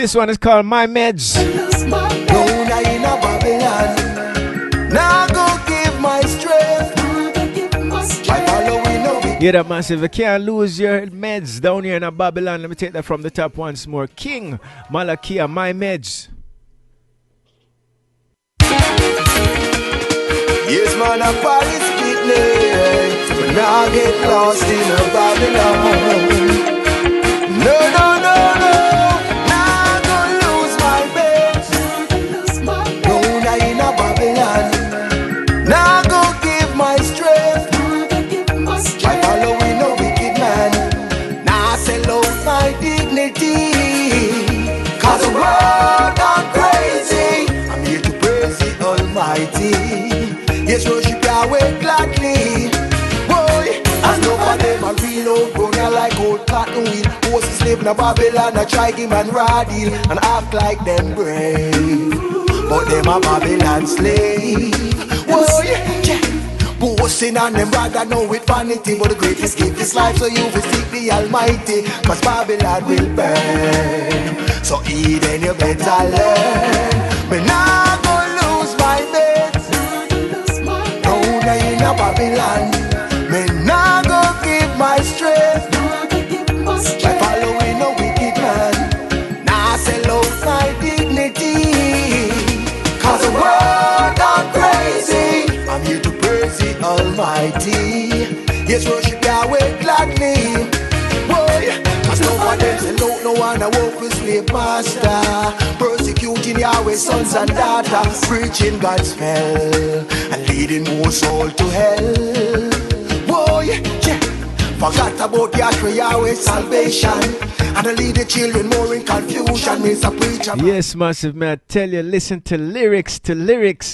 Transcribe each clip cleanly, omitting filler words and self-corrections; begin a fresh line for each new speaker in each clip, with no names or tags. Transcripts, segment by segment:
This one is called My Meds.
Now go give my strength.
Yeah, that massive. You can't lose your meds down here in Babylon. Let me take that from the top once more. King Malakiyah, My Meds.
Yes, man, I'm Paris fitness. But now I get lost in a Babylon. No, no, no, no. Now I go lose my bed. No, now in a Babylon. Now I go give my strength. I following a wicked man. Now I sell out my dignity. Cause the world gone crazy. I'm here to praise the Almighty. Yes, worship Yahweh gladly. Boy, as no for them a real old brother like old cotton wheel. Horses live in a Babylon, a try him and radil and act like them brave. But them a Babylon slave. Boy, yeah. Boasting on them rather know with vanity. But the greatest gift is life, so you will seek the Almighty. Cause Babylon will burn. So Eden, you better learn. But now go lose my meds. No, now in a Babylon. Me now go give my strength. By following a wicked man. Now sell out my dignity. Cause the world gone crazy. I'm here to praise the Almighty. Yes, worship Yahweh gladly. Boy, cause no one else alone, no one I work with slave master. Persecuting Yahweh's sons and daughters. Preaching God's spell and leading more soul to hell. Boy, yeah. Forgot about Yahweh's salvation. And I lead the children more in confusion. Mr. Preacher.
Yes, massive man. I tell you, listen to lyrics.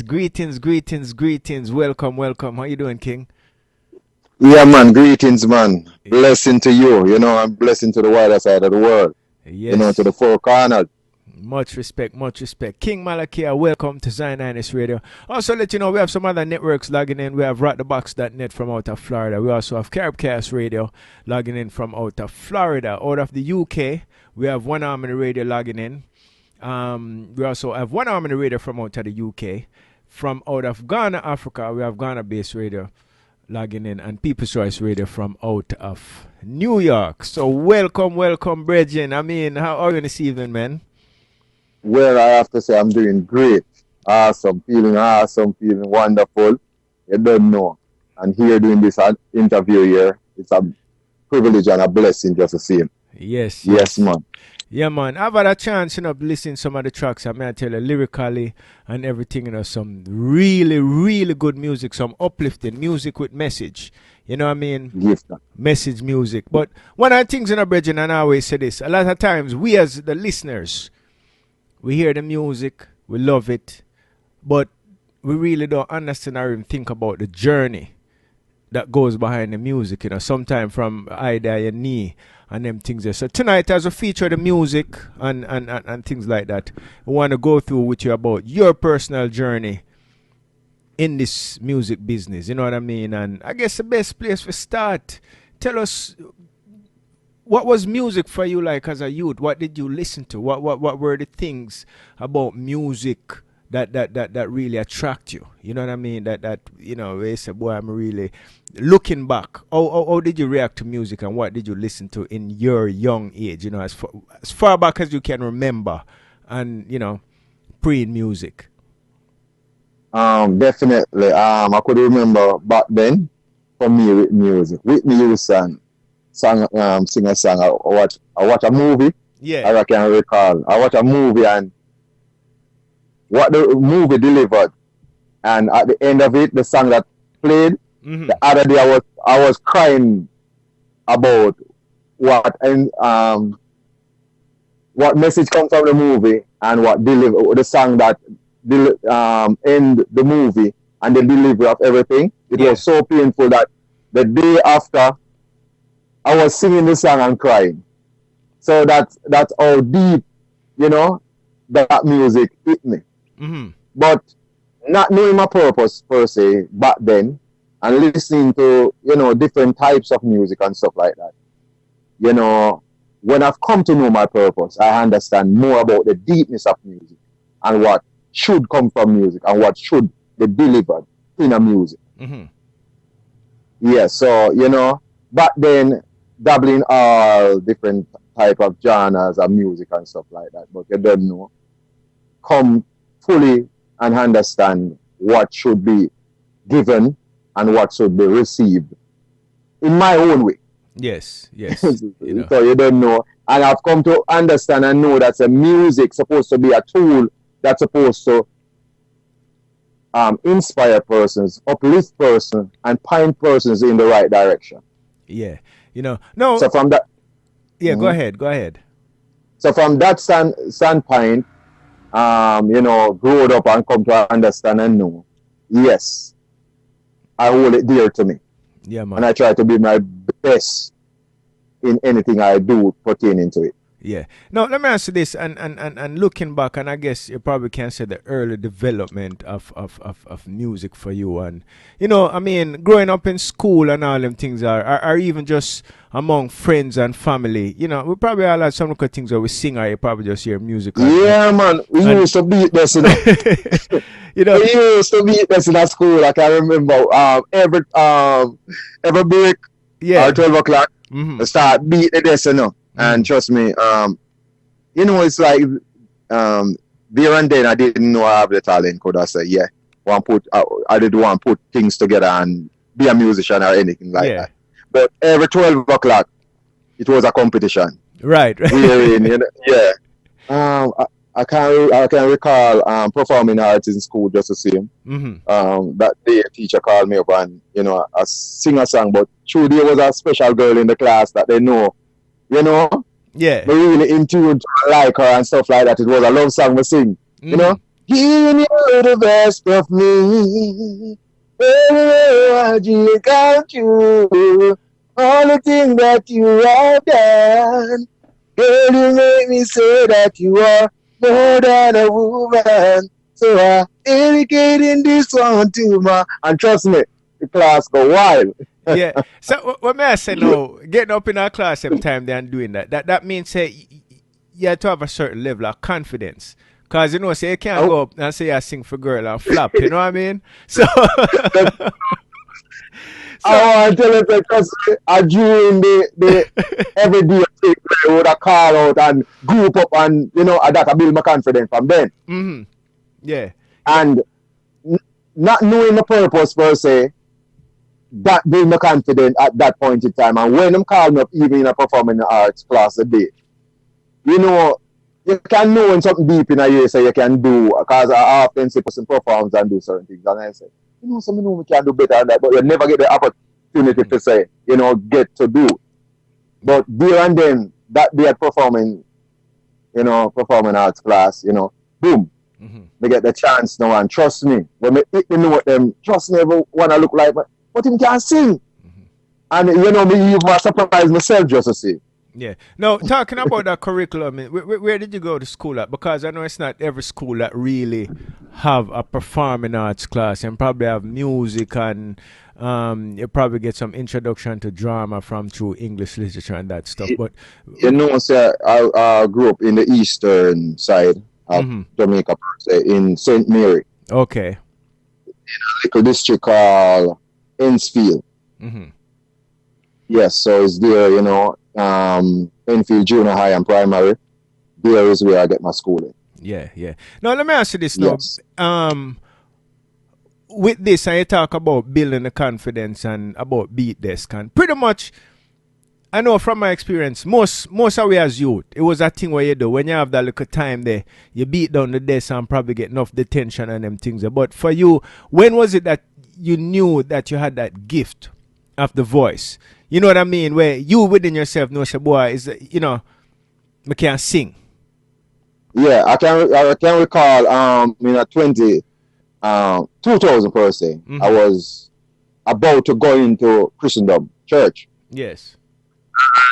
Greetings, greetings, greetings. Welcome, welcome. How you doing, King?
Yeah, man. Greetings, man. Blessing to you. You know, I'm blessing to the wider side of the world.
Yes.
You know, to the four corners.
Much respect, much respect. King Malakiyah, welcome to Zionist Radio. Also, let you know, we have some other networks logging in. We have rockthebox.net from out of Florida. We also have Caribcast Radio logging in from out of Florida. Out of the UK, we have One Harmony Radio logging in. We also have One Harmony Radio from out of the UK. From out of Ghana, Africa, we have Ghana-based radio logging in. And People's Choice Radio from out of New York. So welcome, brethren. I mean, how are you this evening, man?
Well, I have to say I'm doing great. Awesome, feeling wonderful. You don't know. And here doing this interview here, it's a privilege and a blessing just to see him.
Yes,
man.
Yeah, man. I've had a chance, to listen to some of the tracks. I mean, I tell you, lyrically and everything, some really, really good music, some uplifting music with message. You know what I mean?
Yes,
message music. But one of the things, brethren, and I always say this, a lot of times we as the listeners, we hear the music, we love it, but we really don't understand or even think about the journey that goes behind the music, sometimes from either your knee and them things there. So tonight, as we feature the music and things like that, we want to go through with you about your personal journey in this music business, you know what I mean? And I guess the best place to start, tell us, what was music for you like as a youth? What did you listen to? What were the things about music that really attract you? You know what I mean? That they say, boy, I'm really looking back. How did you react to music and what did you listen to in your young age? As far back as you can remember, and pre-music.
Definitely. I could remember back then. For me, with music, Whitney Houston. Sing a song. I watch a movie.
Yeah.
I can recall. I watch a movie and what the movie delivered, and at the end of it, the song that played.
Mm-hmm.
The other day, I was crying about what message comes from the movie and what the song that end the movie and the delivery of everything. It was so painful that the day after, I was singing the song and crying. So that's how deep, that music hit me.
Mm-hmm.
But not knowing my purpose per se back then, and listening to, different types of music and stuff like that. when I've come to know my purpose, I understand more about the deepness of music and what should come from music and what should be delivered in a music.
Mm-hmm.
Yeah, so, back then, dabbling all different type of genres of music and stuff like that, but you don't know, come fully and understand what should be given and what should be received in my own way.
Yes.
So you don't know. And I've come to understand and know that the music supposed to be a tool that's supposed to inspire persons, uplift persons, and point persons in the right direction.
Yeah. No.
So from that.
Yeah, go ahead.
So from that standpoint, growed up and come to understand and know, yes, I hold it dear to me.
Yeah, man.
And I try to be my best in anything I do pertaining to it.
Yeah. Now, let me ask you this, and looking back, and I guess you probably can say the early development of music for you. And, growing up in school and all them things are even just among friends and family. We probably all had some good things where we sing or you probably just hear music.
Yeah, man. We used to beat this, We used to beat this in our school. I can remember every break or 12 o'clock, we start beating this, And trust me, it's like there and then I didn't know I have the talent. Could I say, yeah, I didn't want to put things together and be a musician or anything like that. But every 12 o'clock, it was a competition.
Right.
Wherein, I can recall performing arts in school just the same. That day, a teacher called me up and I sing a song, but truly there was a special girl in the class that they know.
Yeah,
we're really in tune to like her and stuff like that. It was a love song we sing, Giving you the best of me, I got you, all the things that you have done. Girl, you make me say that you are more than a woman. So I dedicating this one to my, and trust me, the class go wild.
Yeah. So what may I say now, getting up in our class every time they are doing that means you have to have a certain level of confidence. Because say you can't go up and say I sing for girl and flap, you know what I mean? So
I tell you because during the everyday thing I would have call out and group up and that I build my confidence from then.
Yeah.
And not knowing the purpose per se, that build me confident at that point in time. And when I'm calling up, even in a performing arts class a day, you can know when something deep in a year say you can do, because I often see person performs and do certain things. And I say, some we can do better than that, but you never get the opportunity to say, get to do. But there and then, that day at performing arts class, boom. They get the chance now, and trust me, when they know what them, trust me, everyone I look like, but him can't sing. And me even surprise myself just to see.
Yeah. Now, talking about that curriculum, where did you go to school at? Because I know it's not every school that really have a performing arts class, and probably have music, and you probably get some introduction to drama from through English literature and that stuff. But
sir, I grew up in the eastern side of Jamaica, in St. Mary.
Okay.
In a little district called Enfield. Yes, so it's there, Enfield Junior High and Primary. There is where I get my schooling.
Yeah. Now let me ask you this now.
Yes.
With this, and you talk about building the confidence and about beat desk, and pretty much, I know from my experience, most of we as youth, it was a thing where you do when you have that little time there, you beat down the desk and probably get enough detention and them things. But for you, when was it that you knew that you had that gift of the voice? You know what I mean? Where you within yourself know, say, boy, is I can't sing.
Yeah, I can recall 2000 per se. I was about to go into Christendom church.
Yes.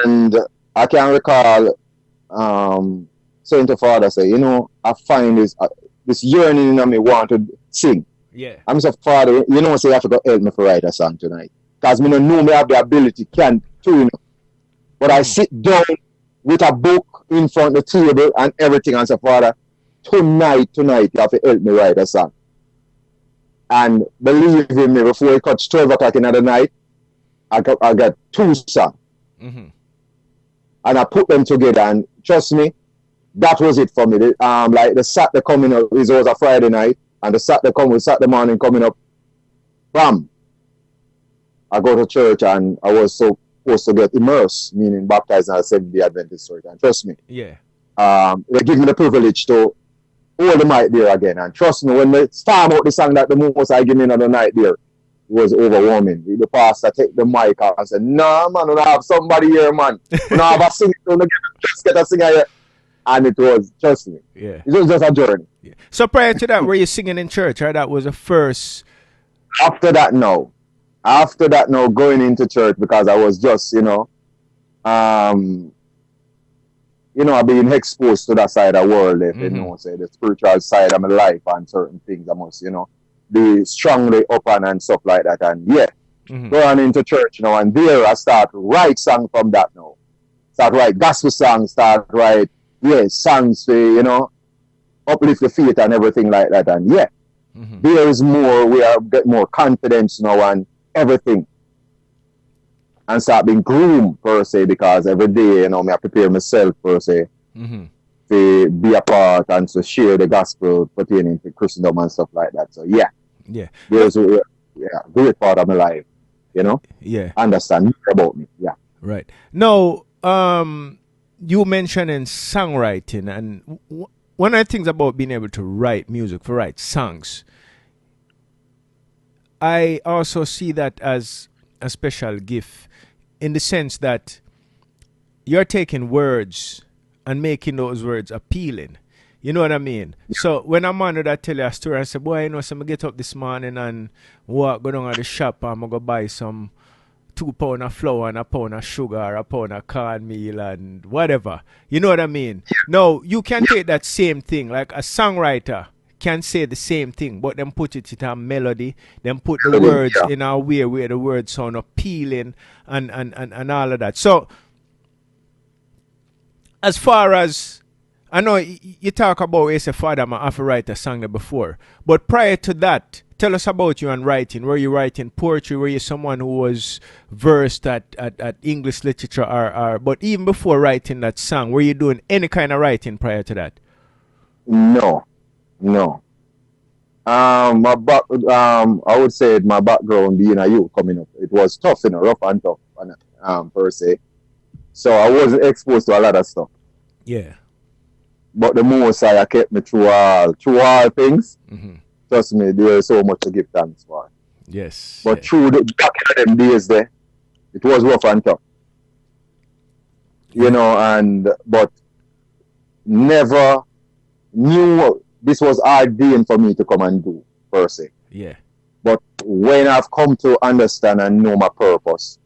And I can recall saying to Father, say, I find this yearning in me want to sing.
Yeah.
I'm saying, Father, say you have to go help me to write a song tonight. Because I don't know me have the ability to, But I sit down with a book in front of the table and everything and say, Father, tonight, you have to help me write a song. And believe in me, before it cuts 12 o'clock in the night, I got 2 songs.
Mm-hmm.
And I put them together, and trust me, that was it for me. Like the Saturday coming up, it was a Friday night, and the Saturday morning coming up, bam, I go to church, and I was so supposed to get immersed, meaning baptized in a Seventh-day Adventist church. And trust me,
Yeah.
they give me the privilege to hold the mic there again. And trust me, when they start out the song that the most I give me on the night there, it was overwhelming. The pastor take the mic out and said, "Nah, man, we don't have somebody here, man. We don't have a singer. Just get a singer here." And it was, trust me,
Yeah.
it was just a journey.
Yeah. So prior to that, were you singing in church, or that was the first?
After that, no, going into church, because I was just, I've been exposed to that side of the world, if you know, say the spiritual side of my life and certain things I must, be strongly up on and stuff like that. And going into church, and there I start write song from that now. Start write gospel songs, start write, songs to, uplift the faith and everything like that. And there is more, we are get more confidence now and everything. And start being groomed per se, because every day, I prepare myself per se to be a part and to share the gospel pertaining to Christendom and stuff like that. So there's a great part of my life, understand more about me.
Right. Now, you mentioning songwriting, and one of the things about being able to write music, to write songs, I also see that as a special gift, in the sense that you're taking words and making those words appealing. You know what I mean? Yeah. So when a man would tell you a story, I say, boy, so I get up this morning and walk, go down to the shop, and I'm going to buy some 2 pounds of flour and a pound of sugar, or a pound of cornmeal and whatever. You know what I mean? Yeah. Now, you can take that same thing, like a songwriter can say the same thing, but then put it in a melody, then put the words in a way where the words sound appealing and all of that. So, as far as, I know you talk about, you say, Father, I have to write a song there before, but prior to that, tell us about you and writing. Were you writing poetry? Were you someone who was versed at English literature, or but even before writing that song, were you doing any kind of writing prior to that?
No. I would say my background being a youth coming up, it was tough, rough and tough, per se. So I wasn't exposed to a lot of stuff.
Yeah. But
the most I kept me through all things. Trust me, there is so much to give thanks for.
Yes.
But through back in them days there, it was rough and tough. But never knew this was ordained for me to come and do, per se.
Yeah.
But when I've come to understand and know my purpose,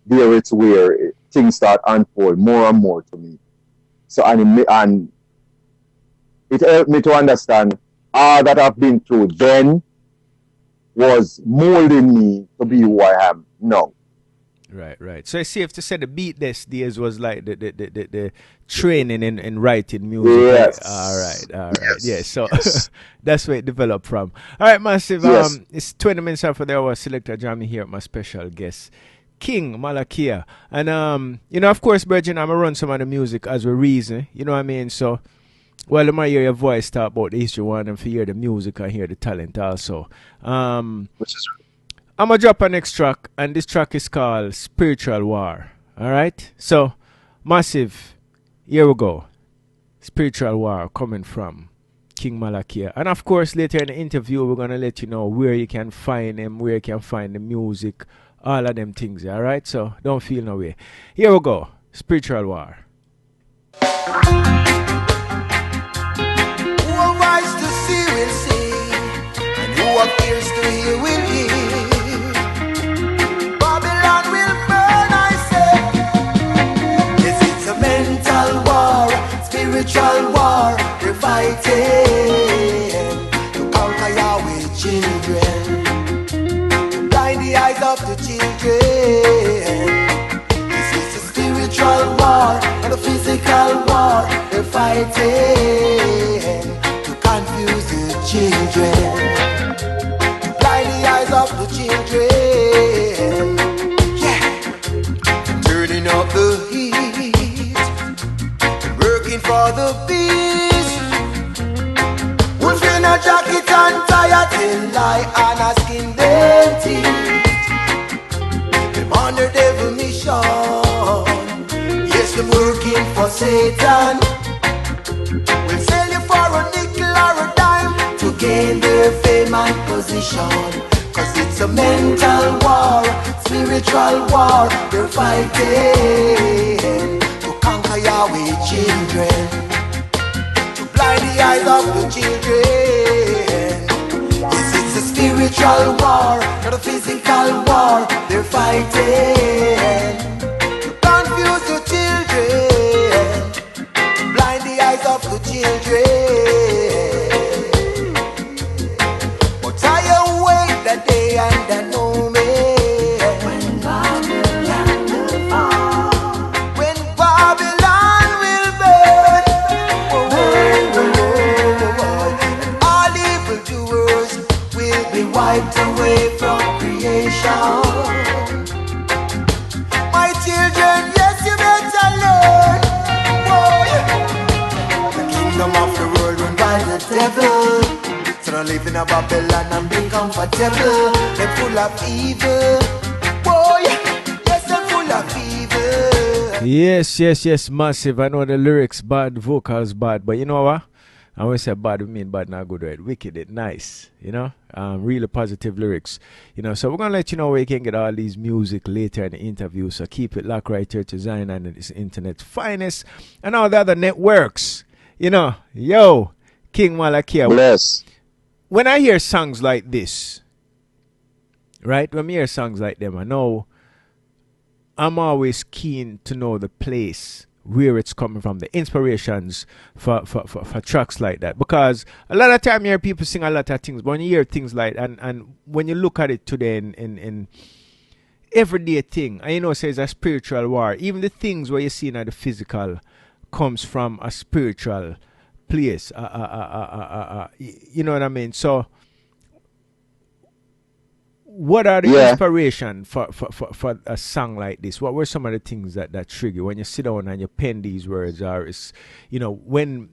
there it's where things start unfold more and more to me. So and it helped me to understand all that I've been through then was molding me to be who I am now.
Right. So it's safe to say the beat these days was like the training in writing music.
Yes.
Right. All right. Yes. So that's where it developed from. All right, Massive.
Yes.
It's 20 minutes after the hour. Selector Jamie here, my special guest, King Malakiyah. And of course, Virgin, I'm gonna run some of the music as we reason. You know what I mean? So well, I might hear your voice talk about the history one, and for hear the music and hear the talent also.
Which is
I'm going to drop a next track, and this track is called Spiritual War. All right? So, Massive, here we go. Spiritual War coming from King Malakiyah. And of course, later in the interview, we're going to let you know where you can find him, where you can find the music, all of them things. All right? So, don't feel no way. Here we go. Spiritual War.
Who are wise to see will see, and who appears to hear will hear. Babylon will burn, I say. Yes, it's a mental war, spiritual war. We're fighting to conquer Yahweh children, to blind the eyes of the children. This is a spiritual war, not a physical fighting to confuse the children, to blind the eyes of the children. Yeah, turning up the heat, working for the peace. Wolf in a jacket and tie till lie and asking them teeth. Them on their devil mission. Yes, them working for Satan. Will sell you for a nickel or a dime to gain their fame and position. Cause it's a mental war, spiritual war. They're fighting to conquer Yahweh children, to blind the eyes of the children. Yes, it's a spiritual war, not a physical war. They're fighting to confuse the children, to blind the eyes of the children. But I await the day and the moment when Babylon will fall, when Babylon will burn. All evildoers will be wiped away from creation. My children, yes, you better learn. Boy, the kingdom of the world run by the devil. So don't live in a Babylon and be comfortable. They're full of evil. Boy, yes, they're full of evil.
Yes, massive. I know the lyrics bad, vocals bad, but you know what? And when we say bad, we mean bad, not good, right? Wicked, it nice, you know? Really positive lyrics, you know? So we're going to let you know where you can get all these music later in the interview. So keep it locked right here to Zion and its internet's finest and all the other networks, you know? Yo, King Malakiyah.
Bless.
When I hear songs like this, right? When I hear songs like them, I know I'm always keen to know the place where it's coming from, the inspirations for tracks like that. Because a lot of time you hear people sing a lot of things, but when you hear things like and when you look at it today in everyday thing, and you know, says a spiritual war, even the things where you see in the physical comes from a spiritual place. You know what I mean? So what are the inspiration for a song like this? What were some of the things that trigger you when you sit down and you pen these words, or is, you know, when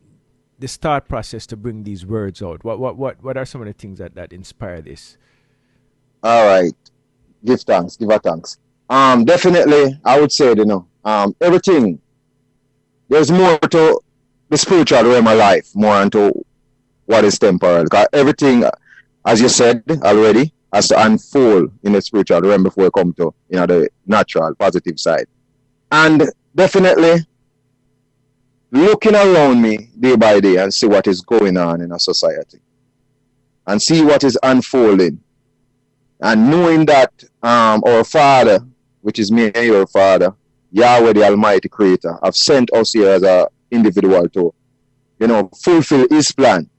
the start process to bring these words out? What are some of the things that inspire this?
All right. Give thanks. Give her thanks. Definitely, I would say, you know, everything. There's more to the spiritual realm of life, more into what is temporal. Because everything, as you said already, has to unfold in the spiritual realm before we come to, you know, the natural, positive side. And definitely, looking around me day by day and see what is going on in our society, and see what is unfolding, and knowing that our Father, which is me and your Father, Yahweh the Almighty Creator, have sent us here as an individual to, you know, fulfill His plan.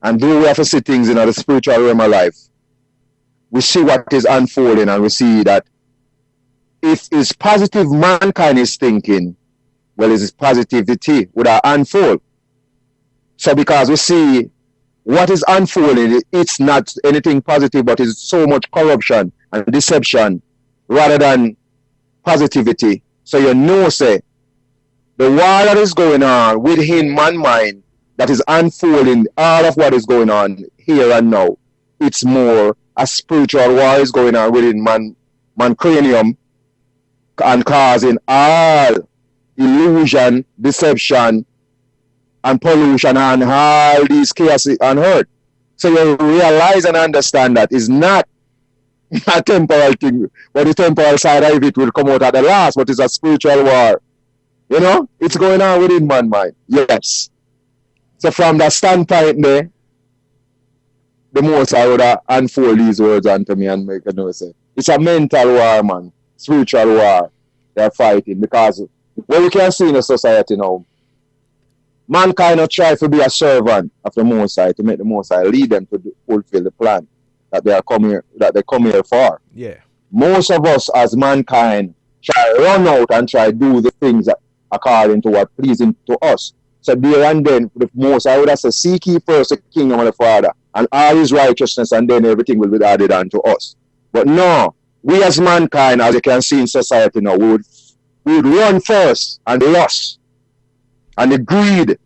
And though we have to see things in the spiritual realm of life, we see what is unfolding, and we see that if it's positive mankind is thinking, well, it's positivity would unfold. So because we see what is unfolding, it's not anything positive, but it's so much corruption and deception rather than positivity. So you know, say, the war that is going on within man's mind, that is unfolding all of what is going on here and now, it's more a spiritual war is going on within man cranium and causing all illusion, deception, and pollution and all these chaos on earth. So you realize and understand that it's not a temporal thing, but the temporal side of it will come out at the last, but it's a spiritual war. You know, it's going on within man's mind. Yes. So from that standpoint there, the most I would unfold these words onto me and make a know say, it's a mental war, man. Spiritual war they're fighting. Because what we can see in the society now, mankind not try to be a servant of the Most High, to make the Most High lead them to fulfill the plan that they come here for.
Yeah.
Most of us as mankind try run out and try do the things that according to what pleasing to us. So there and then, the most I would have said, seek ye first the kingdom of the Father and all his righteousness, and then everything will be added unto us. But no, we as mankind, as you can see in society now, we would run first and the lust and the greed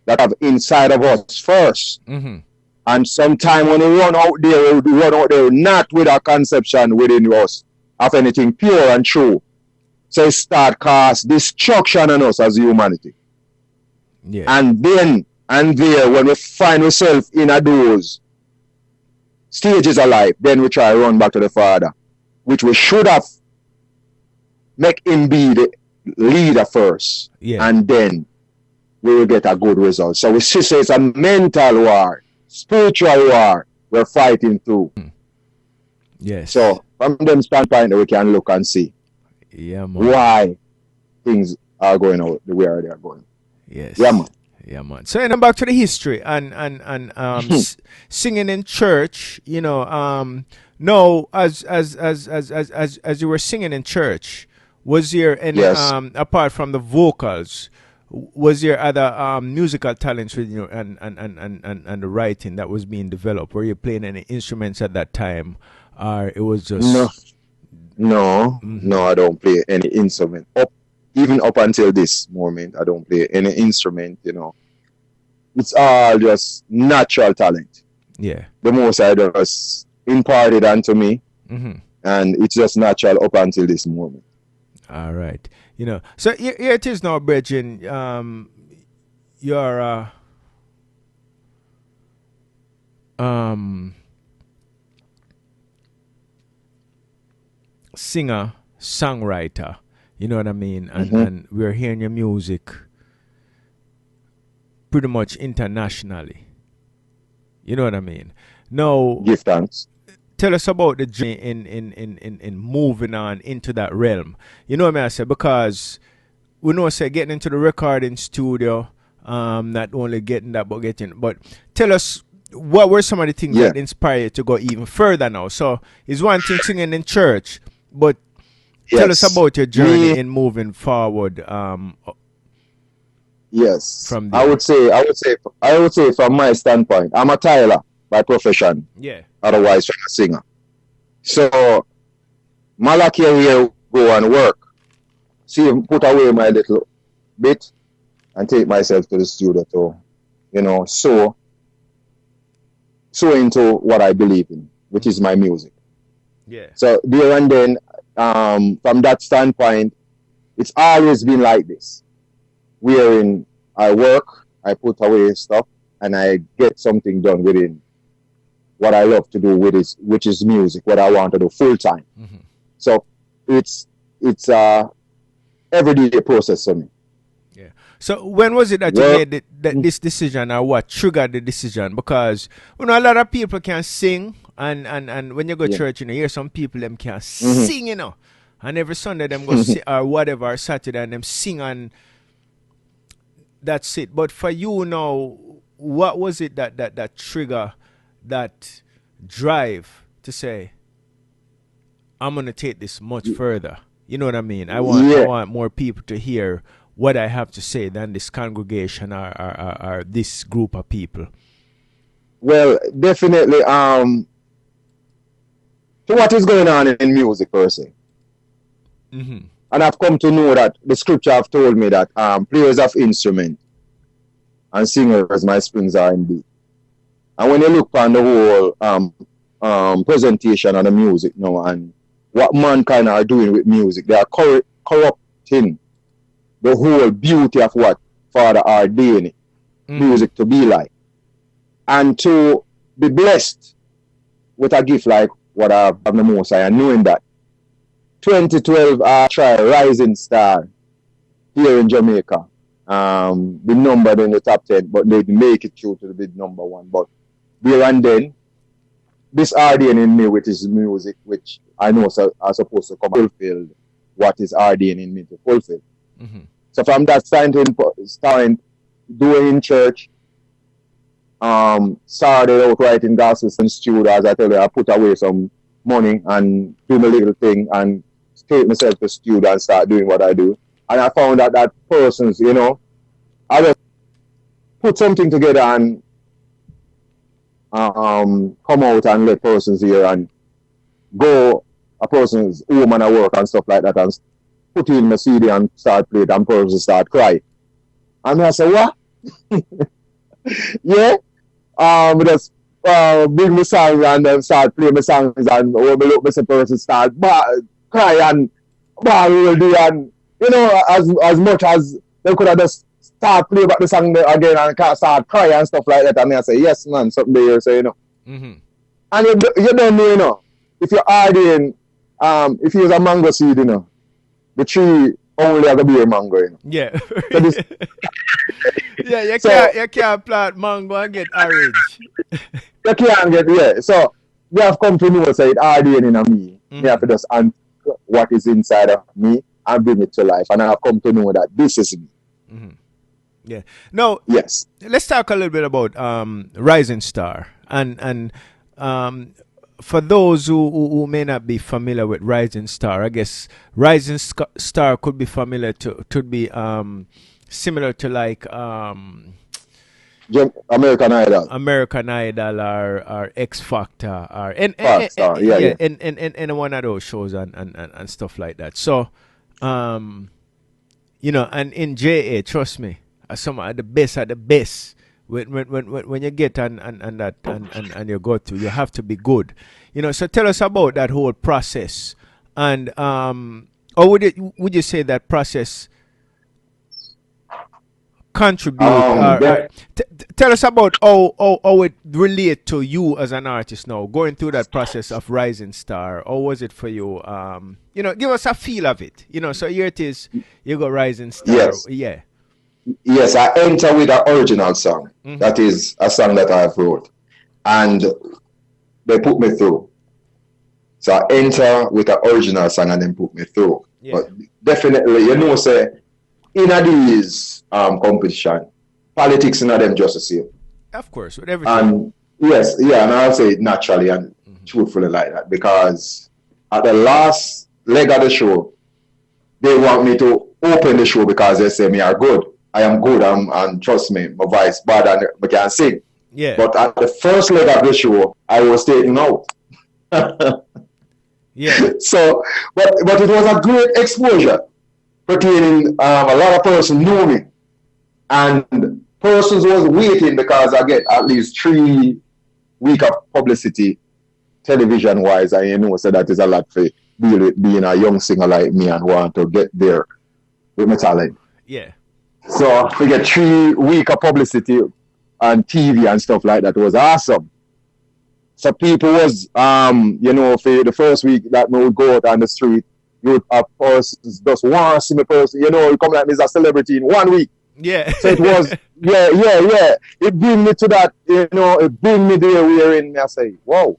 that have inside of us first.
Mm-hmm.
And sometime when we run out there not with a conception within us of anything pure and true. So it start cause destruction on us as humanity.
Yeah.
And then and there, when we find ourselves in those stages of life, then we try to run back to the Father, which we should have make him be the leader first,
Yeah.
and then we will get a good result. So we see it's a mental war, spiritual war we're fighting through.
Yes.
So from them standpoint, we can look and see why things are going out the way they are going.
Yes.
Yeah, man.
Yeah, man. So then back to the history and singing in church. No, as you were singing in church, was there any apart from the vocals? Was there other musical talents with and the writing that was being developed? Were you playing any instruments at that time, or it was just
no, I don't play any instrument. Even up until this moment, I don't play any instrument. It's all just natural talent.
Yeah,
the most I just imparted unto me, and it's just natural up until this moment.
All right. So here it is now, Bridget. You're singer, songwriter. You know what I mean? And we're hearing your music pretty much internationally. You know what I mean? No.
Give thanks.
Tell us about the journey in moving on into that realm. You know what I say? Because we know, say, getting into the recording studio, not only getting that, but tell us, what were some of the things that inspire you to go even further now? So it's one thing singing in church, but tell us about your journey in moving forward.
Yes.
From there.
I would say from my standpoint, I'm a Tyler by profession.
Yeah.
Otherwise, I'm a singer. So, Malakiyah here go and work. See, put away my little bit and take myself to the studio to, so into what I believe in, which is my music.
Yeah.
So there and then, from that standpoint, it's always been like this. Wherein I work, I put away stuff, and I get something done within what I love to do with it, which is music, what I want to do full time. So it's a everyday process for me.
Yeah. So when was it that you made this decision, or what triggered the decision? Because a lot of people can sing, and when you go to church, you hear some people them can sing, and every Sunday them go sing, or whatever, or Saturday, and them sing, and that's it. But for you now, what was it that trigger that drive to say, I'm gonna take this much further? You know what I mean? I want more people to hear what I have to say than this congregation or this group of people.
Well, definitely. To what is going on in music per se, and I've come to know that the scripture have told me that players of instrument and singers, my springs are indeed. And when you look on the whole presentation of the music now and what mankind are doing with music, they are corrupting the whole beauty of what Father ordained music to be like. And to be blessed with a gift like what I have the most, I am knowing that 2012 I tried Rising Star here in Jamaica. Be numbered in the top 10, but they didn't make it through to the big number one. But there and then, this RDN in me, which is music, which I know are supposed to come fulfill what is RDN in me to fulfill. So from that standpoint, doing in church, started out writing gospels in studio. As I tell you, I put away some money and do my little thing and take myself to studio and start doing what I do. And I found that persons, I just put something together and come out and let persons hear and go a person's home and a work and stuff like that and put in the CD and start play it and persons start cry. And I say, what? Yeah. Just bring the songs and then start playing the songs and when me look, me see person start cry and will do and as much as they could have just start play back the song again and can't start cry and stuff like that. And I say, yes man, something there, so
Mm-hmm.
And you don't know, if you're adding if you use a mango seed, the tree only has to be a mango,
Yeah.
So this,
Yeah, you can't plant mango and get orange.
you can't get, yeah. So you have come to know, say it RDN in me. You have to just answer what is inside of me and bring it to life. And I have come to know that this is me.
Mm-hmm. Yeah. Now,
yes.
Let's talk a little bit about Rising Star. And for those who may not be familiar with Rising Star, I guess Rising Star could be familiar to be similar to like
American Idol.
American Idol or X Factor or and one of those shows and stuff like that. So and in JA, trust me, some of the best. When you get and that and you go through, you have to be good. So tell us about that whole process. And or would you say that process contribute tell us about how it relate to you as an artist now, going through that process of Rising Star. Or was it for you? Give us a feel of it. So here it is, you go Rising Star.
Yes.
Yeah.
Yes, I enter with an original song. Mm-hmm. That is a song that I have wrote. And they put me through. So I enter with an original song and then put me through. Yeah. But definitely, say, in these competition, politics in them just the same.
Of course, with everything.
And yes, yeah, and I'll say it naturally and truthfully like that. Because at the last leg of the show, they want me to open the show because they say me are good. I am good, and trust me, my voice bad and I can sing.
Yeah.
But at the first leg of the show, I was taken out.
Yeah.
So, but it was a great exposure, pertaining a lot of persons knew me, and persons was waiting because I get at least 3 weeks of publicity, television wise, and so that is a lot for deal with being a young singer like me and want to get there with my talent.
Yeah.
So we get 3 weeks of publicity on TV and stuff like that. It was awesome. So people was, for the first week that we would go out on the street, you would have persons just want to see me person, you come like me as a celebrity in 1 week.
Yeah.
So it was, yeah. It bring me to that, it bring me there wherein I say, wow.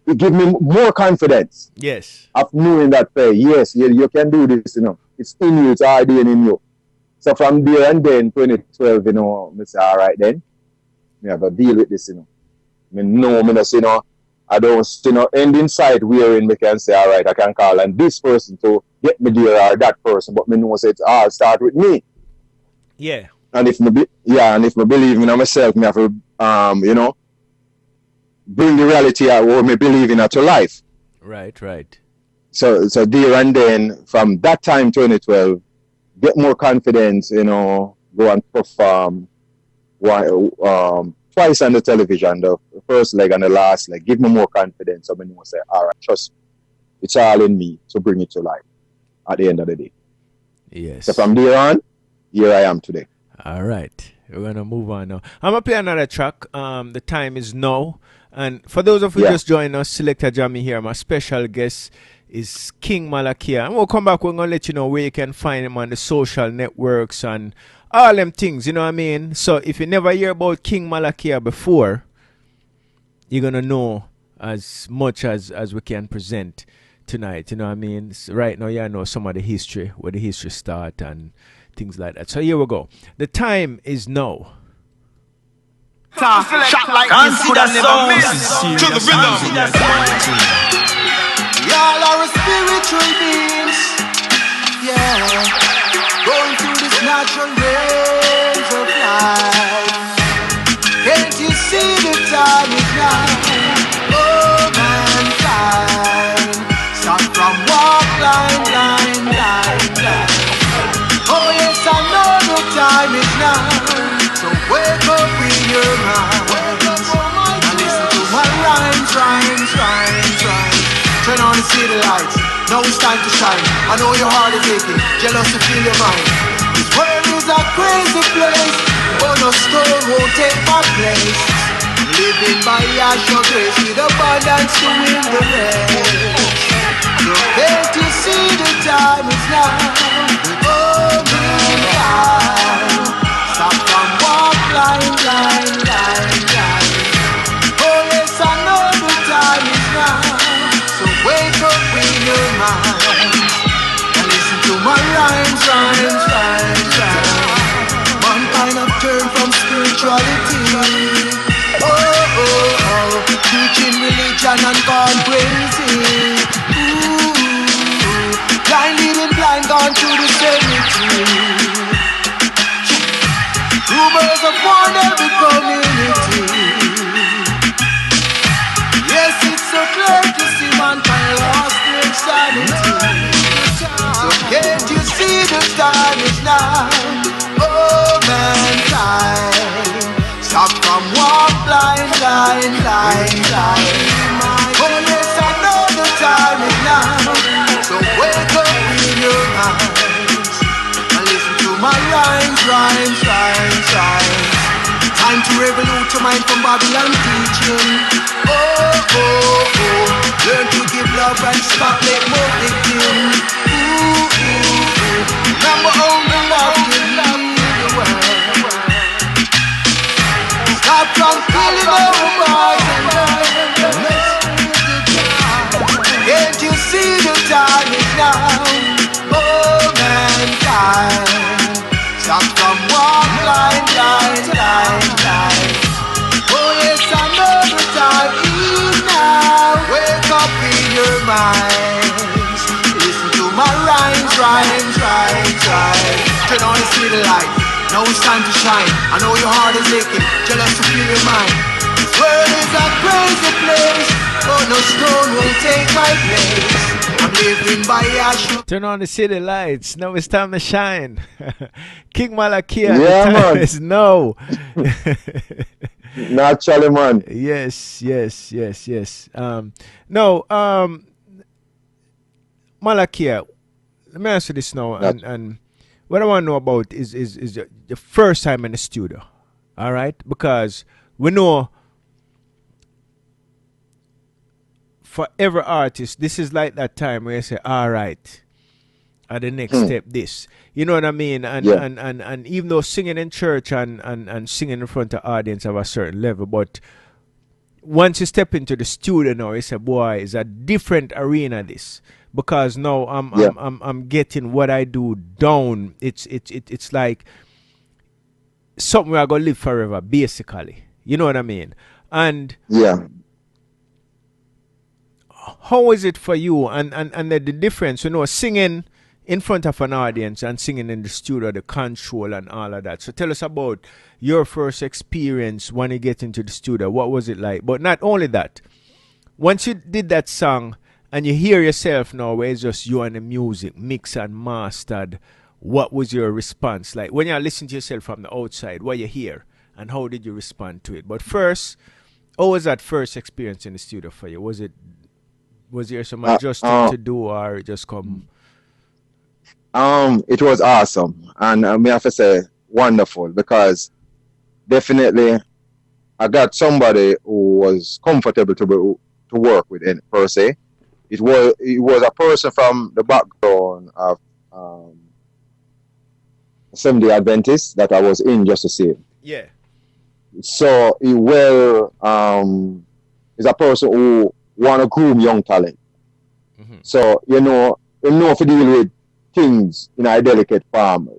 It give me more confidence.
Yes.
Of knowing that, yes, you can do this, It's in you, it's already in you. So from there and then, 2012, I say, all right then, we have to deal with this, I don't see no end in sight wherein we can say, all right, I can call on this person to get me there or that person, but me know say it's all start with me.
Yeah.
And if me believe in myself, me have to, bring the reality out or me believe in it to life.
Right.
So there and then, from that time, 2012, get more confidence, go and perform twice on the television, the first leg and the last leg. Give me more confidence. So I know say, all right, trust me. It's all in me to bring it to life at the end of the day.
Yes.
So from there on, here I am today.
All right. We're going to move on now. I'm going to play another track. The time is now. And for those of you just joining us, Selector Jammy here. My special guest is King Malakiyah. And we'll come back. We're going to let you know where you can find him on the social networks and all them things, you know what I mean? So if you never hear about King Malakiyah before, you're going to know as much as we can present tonight, you know what I mean? So right now, you know some of the history, where the history start and things like that. So here we go. The time is now.
Shot like this could have never missed to the rhythm. Y'all are spiritual beings, yeah, going through this natural range of life. now. So wake up in your mind and listen to my rhymes, rhymes, rhymes, rhymes. Turn on the city lights, now it's time to shine. I know your heart is aching, jealous to feel your mind. This world is a crazy place, but no stone won't take my place. Living by your grace with abundance to win the race. So can't you see the time is now? Oh man, stop and walk line, line, line, line. Oh yes, I know the time is now. So wake up in your mind and listen to my rhymes, rhymes, rhymes, rhymes. Mankind have turned from spirituality. Oh, oh, oh, preaching religion and gone crazy. Ooh, blind leading blind, gone through the cemetery. Rumors of war in every community. Yes, it's so clear to see mankind lost their sanity. So can't you see the time is now? Oh, mankind, stop from walk blind, blind, blind, blind. Oh yes, I know the time is now. So wake up in your eyes and listen to my rhymes, rhymes, rhymes, rhymes. Time to revolute your mind from Babylon teaching. Oh, oh, oh. Learn to give love and stop let more victim. Ooh, ooh, ooh. Remember only love you need the world. Stop from killing our boys and girls. Can't you see the time is now? Oh mankind, stop from walk line, line, line, line. Oh yes, I know the time is now. Wake up in your minds, listen to my rhymes, rhymes, rhymes, rhymes. Turn on the city light. Now it's time to shine. I know your heart is aching, jealous to feel your mind. This world is a crazy place, but no stone will take my place. I'm living by a
Turn on the city lights. Now it's time to shine. King Malakiyah,
Yeah,
the time
man.
is now.
Naturally, man.
Yes, yes, yes, yes. No, Malakiyah, let me ask you this now,
Nat-
and what I want to know about is the first time in the studio, all right? Because we know for every artist, this is like that time where you say, all right, at the next step, this. You know what I mean? And
Yeah.
and even though singing in church and singing in front of audience of a certain level, but once you step into the studio now, you say, boy, it's a different arena this. Because now
Yeah.
I'm getting what I do down. It's like something where I gonna live forever, basically. You know what I mean? And
Yeah.
how is it for you? And the difference, singing in front of an audience and singing in the studio, the control and all of that. So tell us about your first experience when you get into the studio. What was it like? But not only that, once you did that song and you hear yourself now where it's just you and the music mixed and mastered, what was your response like when you listen to yourself from the outside? What you hear and how did you respond to it? But first, how was that first experience in the studio for you? Was there some
Uh,
adjusting
uh,
to do or just come?
it was awesome, and me have to say wonderful because definitely I got somebody who was comfortable to work with in per se. It was a person from the background of um, Assembly Adventist that I was in just to see.
Yeah.
So is a person who want to groom young talent.
Mm-hmm.
So you know if you deal with things in a delicate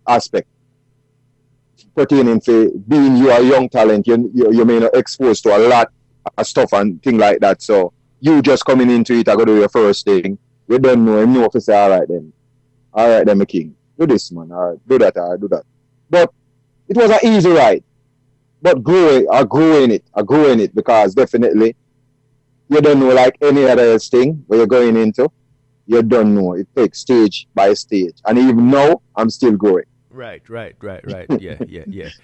aspect pertaining to being you a young talent, you may not exposed to a lot of stuff and thing like that. So you just coming into it, I go do your first thing. You don't know him, know if you say, all right then, my king, do this, man, all right, do that, all right, do that. But it was an easy ride. But I grew in it because definitely you don't know like any other thing where you're going into. You don't know. It takes stage by stage, and even now I'm still growing.
Right. Yeah.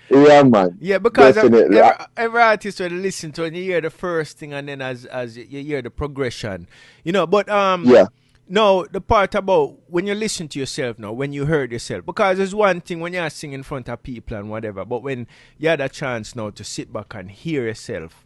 Yeah, man.
Yeah, because
Definitely.
every artist when you listen to and you hear the first thing and then as you hear the progression, But
Yeah.
no, the part about when you listen to yourself now, when you heard yourself, because there's one thing when you're singing in front of people and whatever, but when you had a chance now to sit back and hear yourself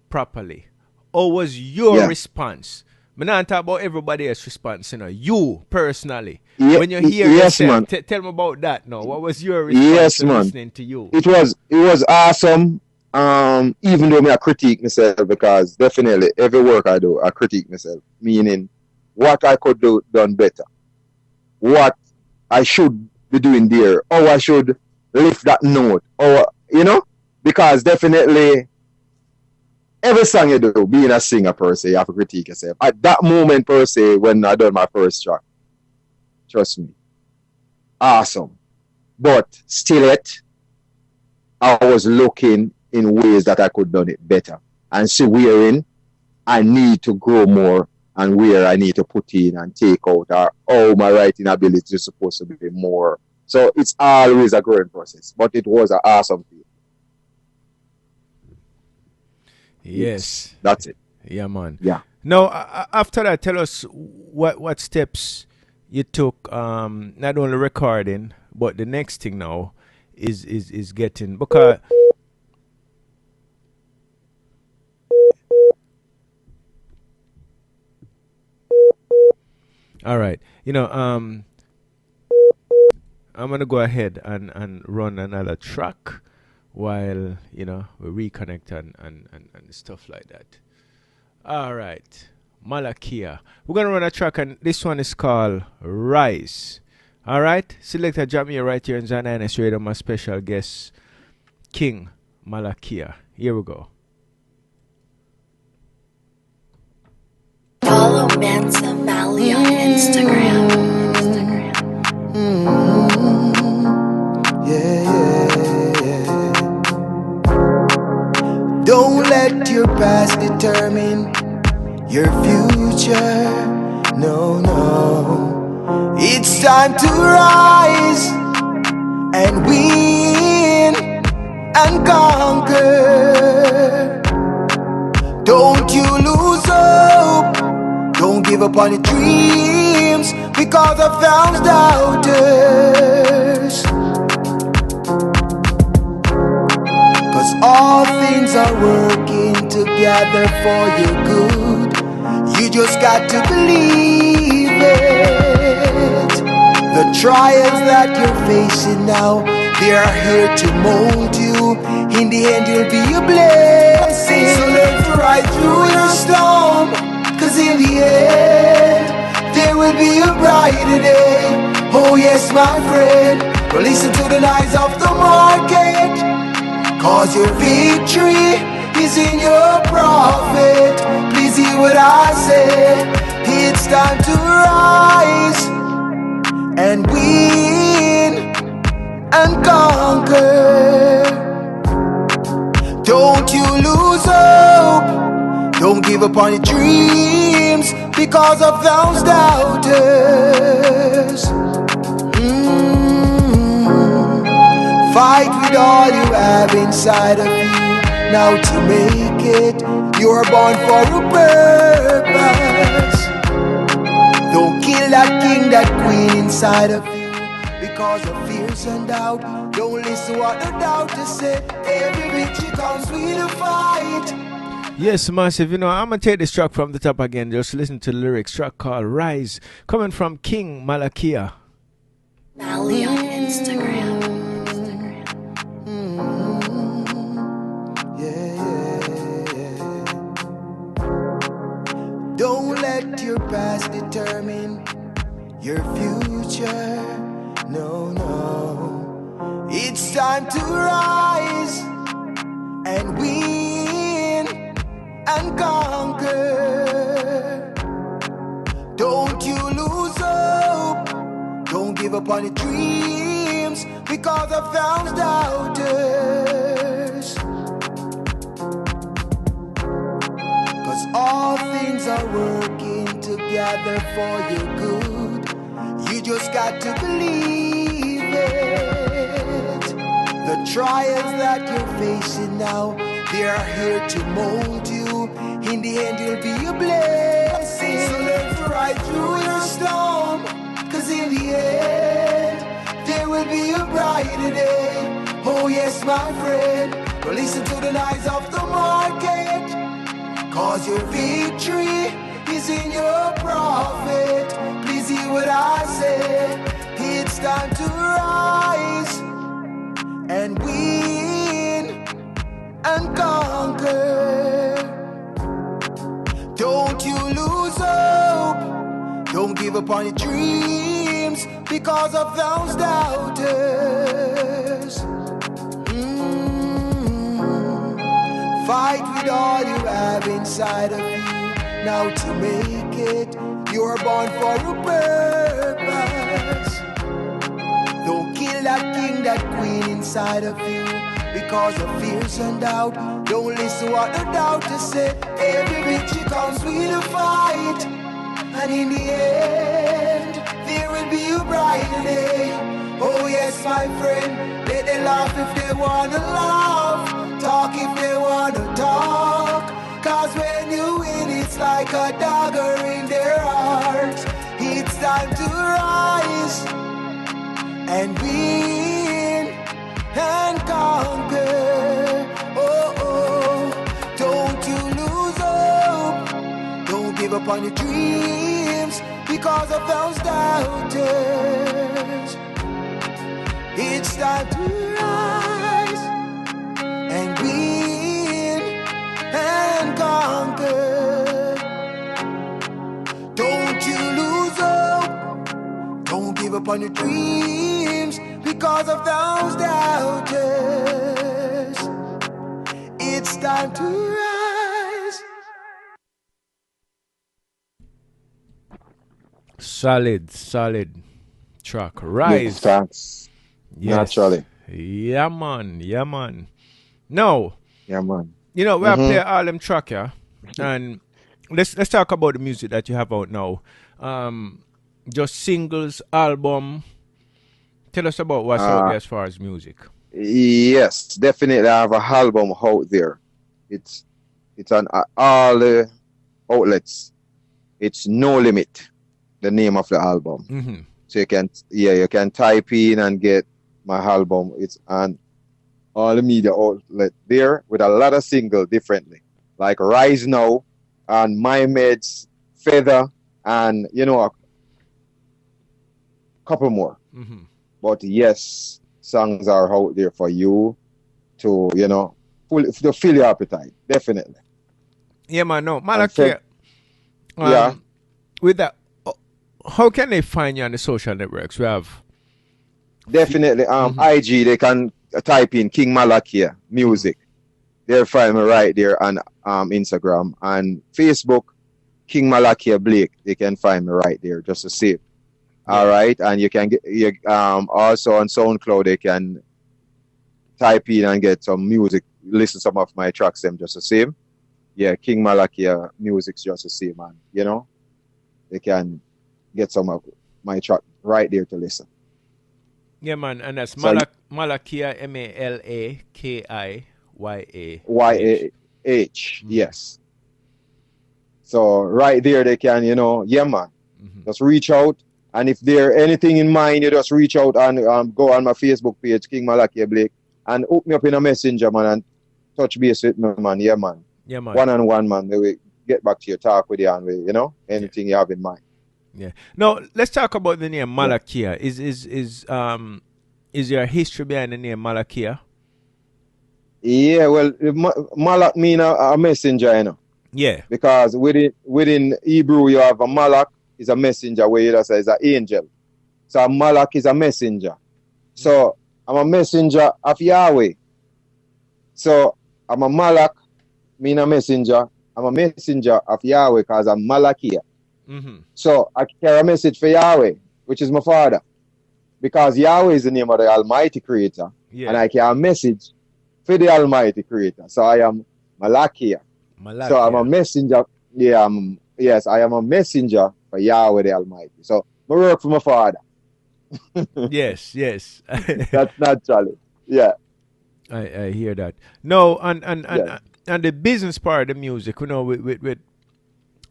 properly, how was your
Yeah.
response? I'm not talking about everybody else's response, you personally.
Yeah.
When you hear
Yes,
yourself,
man.
tell me about that now. What was your response
Yes,
to
man.
listening to you?
It was awesome. Even though me I critique myself because definitely every work I do I critique myself, meaning what I could do done better, what I should be doing there, or I should lift that note, or because definitely every song you do, being a singer per se, you have to critique yourself. At that moment per se, when I done my first track, trust me, awesome. But still yet, I was looking in ways that I could done it better. And see wherein I need to grow more and where I need to put in and take out or how my writing ability is supposed to be more. So it's always a growing process. But it was an awesome thing.
Yes.
That's it.
Yeah, man.
Yeah.
Now, after that, tell us what steps you took, not only recording, but the next thing now is getting, because all right, I'm gonna go ahead and run another track while we reconnect and stuff like that. All right, Malakiyah. We're gonna run a track, and this one is called Rise. All right, selector drop me right here in Zananas Radio. My special guest, King Malakiyah. Here we go.
Follow Mansa Mali on Instagram.
Yeah. Don't let your past determine your future. No. It's time to rise and win and conquer. Don't you lose hope. Don't give up on your dreams because of those doubters. Cause all things are working together for your good. You just got to believe it. The trials that you're facing now, they are here to mold you. In the end you'll be a blessing. So learn to ride through your storm, cause in the end there will be a brighter day. Oh yes, my friend, don't listen to the lies of the market, cause your victory is in your profit. Please hear what I say. It's time to rise and win and conquer. Don't you lose hope. Don't give up on your dreams because of those doubters. Fight with all you have inside of you. Now to make it, you're born for a purpose. Don't kill that king, that queen inside of you because of fears and doubt. Don't listen what the doubters say. Every victory comes with a fight.
Yes, massive. I'm gonna take this track from the top again. Just listen to the lyrics. Track called Rise, coming from King Malakiyah.
Mali on Instagram.
Don't let your past determine your future. No. It's time to rise and win and conquer. Don't you lose hope. Don't give up on your dreams because of those doubters. Cause all things are working together for your good. You just got to believe it. trials that you're facing now, they are here to mold you. In the end, you'll be a blessing. So learn to ride through your storm, cause in the end, there will be a brighter day. Oh yes, my friend, don't listen to the lies of the market, cause your victory is in your profit. Please hear what I say. It's time to rise and win and conquer. Don't you lose hope. Don't give up on your dreams because of those doubters. Fight with all you have inside of you. Now to make it, you're born for a purpose. Don't kill that king, that queen inside of you because of fears and doubt. Don't listen what the doubters say. Every victory comes with a fight, and in the end, there will be a brighter day. Oh yes, my friend, let them laugh if they wanna laugh, talk if they wanna talk. Cause when you win, it's like a dagger in their heart. It's time to rise and win and conquer. Oh, oh, don't you lose hope. Don't give up on your dreams because of those doubters. It's time to rise and win and conquer. Don't you lose hope. Don't give up on your dreams because of those doubters. It's time to rise.
Solid track. Rise.
Thanks.
Yes.
Naturally.
Yeah, man. No.
Yeah, man.
You know, we have play all them track, yeah. And let's talk about the music that you have out now. Just singles, album. Tell us about what's out there as far as music.
Yes, definitely. I have a album out there. It's on all the outlets. It's No Limit, the name of the album.
Mm-hmm.
So you can type in and get my album. It's on all the media outlet there with a lot of singles differently, like Rise Now and My Meds, Feather, and a couple more.
Mm-hmm.
But yes, songs are out there for you to to fill your appetite. Definitely.
Yeah, man. No, Malakiyah.
Yeah.
With that, how can they find you on the social networks? We have
Definitely. IG, they can type in King Malakiyah music. They'll find me right there on Instagram and Facebook. King Malakiyah Blake. They can find me right there just to see. All right, and you can get also on SoundCloud. They can type in and get some music. Listen some of my tracks. Them just the same. Yeah, King Malakiyah music's just the same, man. They can get some of my track right there to listen.
Yeah, man, and that's Malakiyah,
Malakiyah. Yes. So right there they can, yeah, man. Just reach out. And if there anything in mind, you just reach out and go on my Facebook page, King Malakiyah Blake, and hook me up in a messenger, man, and touch base with me, man. Yeah, man.
Yeah, man.
One-on-one, man. They will get back to you, talk with you, and anything you have in mind.
Yeah. Now let's talk about the name Malakiyah. Is there a history behind the name Malakiyah?
Yeah, well, Malak mean a messenger,
Yeah.
Because within Hebrew you have a Malak is a messenger where you say is an angel. So a Malak is a messenger. So I'm a messenger of Yahweh. So I'm a Malak, mean a messenger. I'm a messenger of Yahweh because I'm Malakiyah.
Mm-hmm.
So I carry a message for Yahweh, which is my father. Because Yahweh is the name of the Almighty Creator.
Yeah.
And I carry a message for the Almighty Creator. So I am Malakiyah. So I'm a messenger. Yeah, I am a messenger for Yahweh the Almighty. So I work for my father.
Yes.
That's naturally. Yeah.
I hear that. No,
Yes.
and the business part of the music, with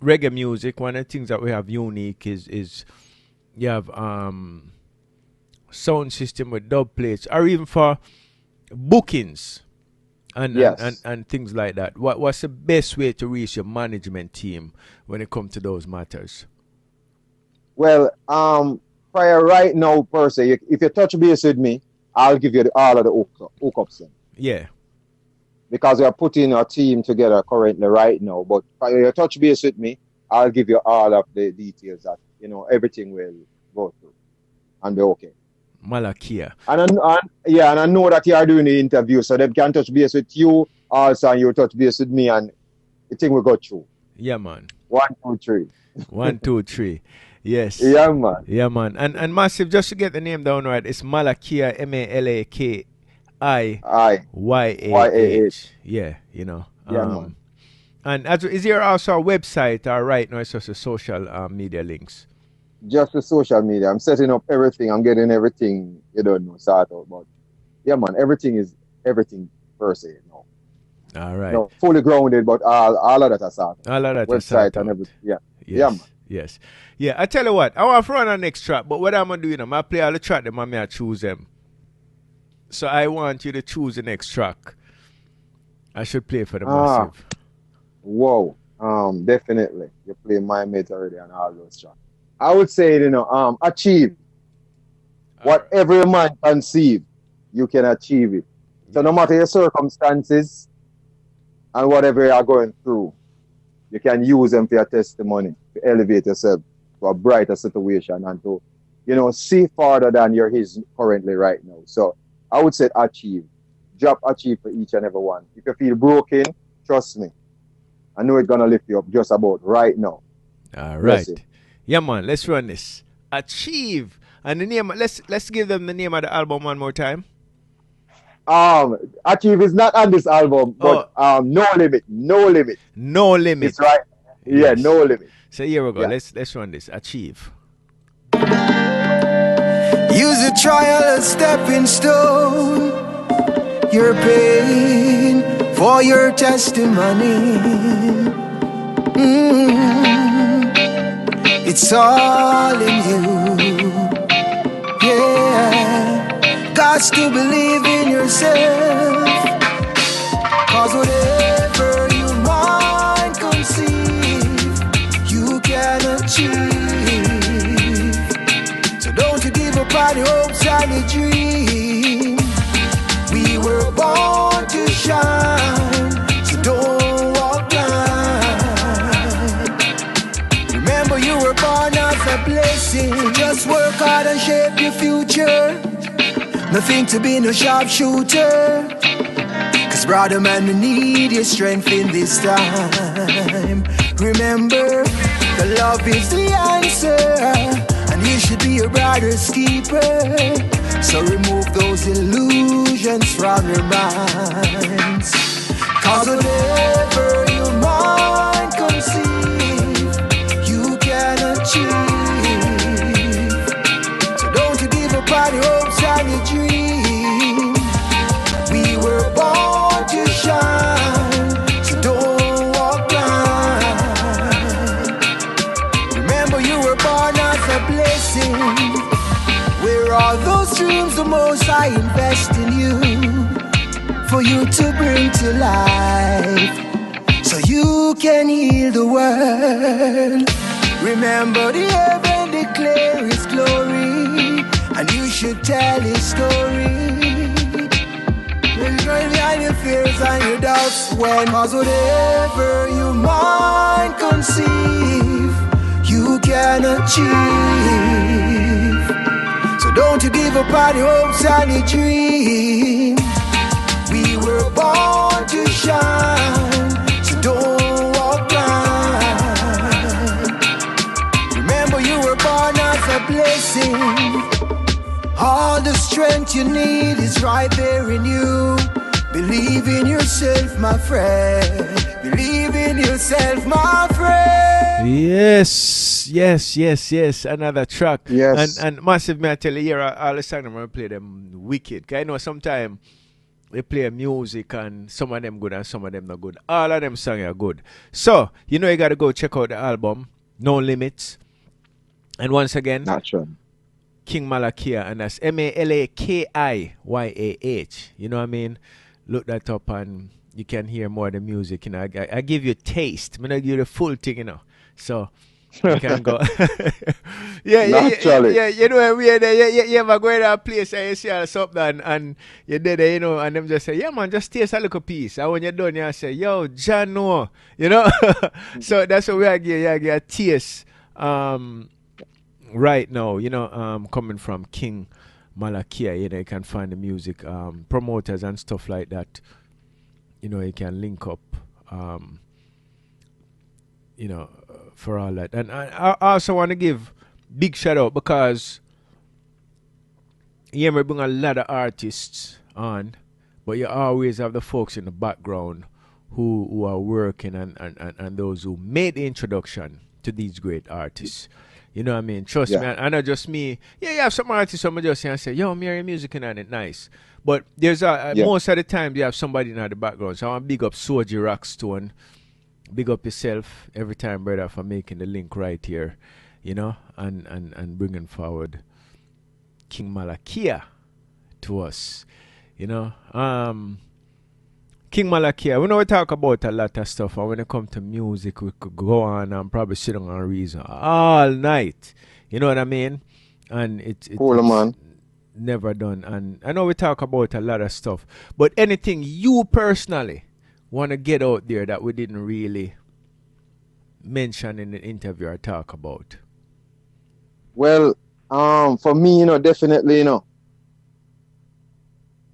reggae music, one of the things that we have unique is you have sound system with dub plates, or even for bookings
Yes.
and things like that. What's the best way to reach your management team when it comes to those matters?
Well, prior right now, per se, if you touch base with me, I'll give you all of the hookups then.
Yeah.
Because we are putting a team together currently right now. But if you touch base with me, I'll give you all of the details that, everything will go through and be okay.
Malakiyah.
And I know that you are doing the interview, so they can touch base with you also, and you touch base with me, and the thing will go through.
Yeah, man.
1, 2, 3.
1, 2, 3. Yes.
Yeah, man.
Yeah, man. And massive, just to get the name down right, it's Malakiyah,
Aye.
Malakiyah. Yeah,
Yeah, man.
And is there also a website, or right now it's just a social media links?
Just the social media. I'm setting up everything. I'm getting everything, sort out. But yeah, man, everything is everything per se.
All right.
Fully grounded, but all of that are sorted.
All of that are
Website
sorted
and
out.
everything. Yeah.
Yes.
Yeah, man.
Yes. Yeah, I tell you what, I want to run on next track, but what I'm going to do, I'm going to play all the track them and I choose them. So I want you to choose the next track. I should play for the massive.
Whoa. Definitely. You play My Mate already on all those tracks. I would say, achieve. Whatever man conceive, you can achieve it. So no matter your circumstances and whatever you are going through, you can use them for your testimony to elevate yourself to a brighter situation and to, see farther than you're currently right now. So I would say achieve. Drop achieve for each and every one. If you feel broken, trust me. I know it's gonna lift you up just about right now.
All right. Yeah, man, let's run this. Achieve. And the name, let's give them the name of the album one more time.
Achieve is not on this album, but No Limit. No Limit.
No Limit.
It's right. Yeah,
Yes.
No Limit.
So here we go.
Yeah.
Let's run this. Achieve.
Use a trial as stepping stone. Your pain for your testimony. It's all in you. Yeah. Got to believe in yourself. Cause whatever you mind conceive, you can achieve. So don't you give up on your hopes and your dreams. We were born to shine, so don't walk blind. Remember you were born as a blessing, so just work hard and shape your future. Nothing to be no sharpshooter. Cause brother man, we need your strength in this time. Remember, the love is the answer, and you should be your brother's keeper. So remove those illusions from your minds. Cause whatever your mind conceive, you can achieve. So don't you give up on your hopes and your dreams. We were born to shine, so don't walk blind. Remember you were born as a blessing. Where all those dreams, the most I invest in you, for you to bring to life, so you can heal the world. Remember the heaven declare his glory, and you should tell his story. Going behind your fears and your doubts when, cause whatever your mind conceive, you can achieve. So don't you give up on your hopes and your dreams. We were born to shine, so don't walk blind. Remember you were born as a blessing. All the strength you need is right there in you. Believe in yourself, my friend. Believe in yourself, my friend.
Yes. Another track.
Yes.
And massive, may I tell you, here all the songs I'm going to play them wicked. Cause I know sometimes they play music and some of them good and some of them not good. All of them songs are good. So, you know you gotta go check out the album, No Limits. And once again,
Naturally.
King Malakiyah, and that's Malakiyah. You know what I mean? Look that up and you can hear more of the music. You know, I give you a taste. I'm not give you the full thing, you know. So you can go.
Naturally.
You know, we are there. You ever go to a place and you see something and you're there, you know, and them just say, yeah, man, just taste a little piece. And when you're done, you say, yo, John, no. You know? So that's what we are getting. You get a taste right now, you know, coming from King Malakiyah, you know, you can find the music, promoters and stuff like that. You know, you can link up, you know, for all that. And I also want to give big shout out because we bring a lot of artists on, but you always have the folks in the background who are working and those who made the introduction to these great artists. You know what I mean? Trust me, I know just me. Yeah, you have some artists who just say, yo, me hear your music and it nice. But there's most of the time you have somebody in the background. So I want to big up Soji Rockstone. Big up yourself every time, brother, for making the link right here, you know, and bringing forward King Malakiyah to us, you know. King Malakiyah, we know we talk about a lot of stuff, and when it comes to music, we could go on and probably sit on a reason all night. You know what I mean? And it's
man.
never done. And I know we talk about a lot of stuff, but anything you personally want to get out there that we didn't really mention in the interview or talk about?
Well, for me, you know, definitely, you know,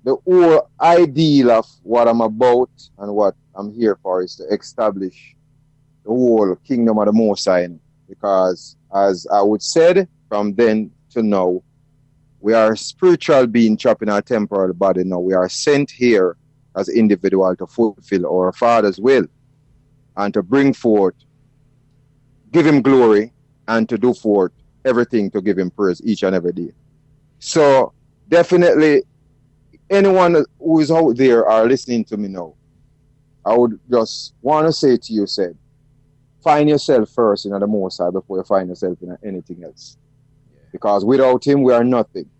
the whole ideal of what I'm about and what I'm here for is to establish the whole kingdom of the Most High. Because, as I would said, from then to now, we are spiritual being trapped in our temporal body now. We are sent here as individual to fulfill our Father's will and to bring forth, give Him glory, and to do forth everything to give Him praise each and every day. So, definitely, anyone who is out there or listening to me now, I would just want to say to you, said, find yourself first in the Most High before you find yourself in anything else. Because without Him, we are nothing.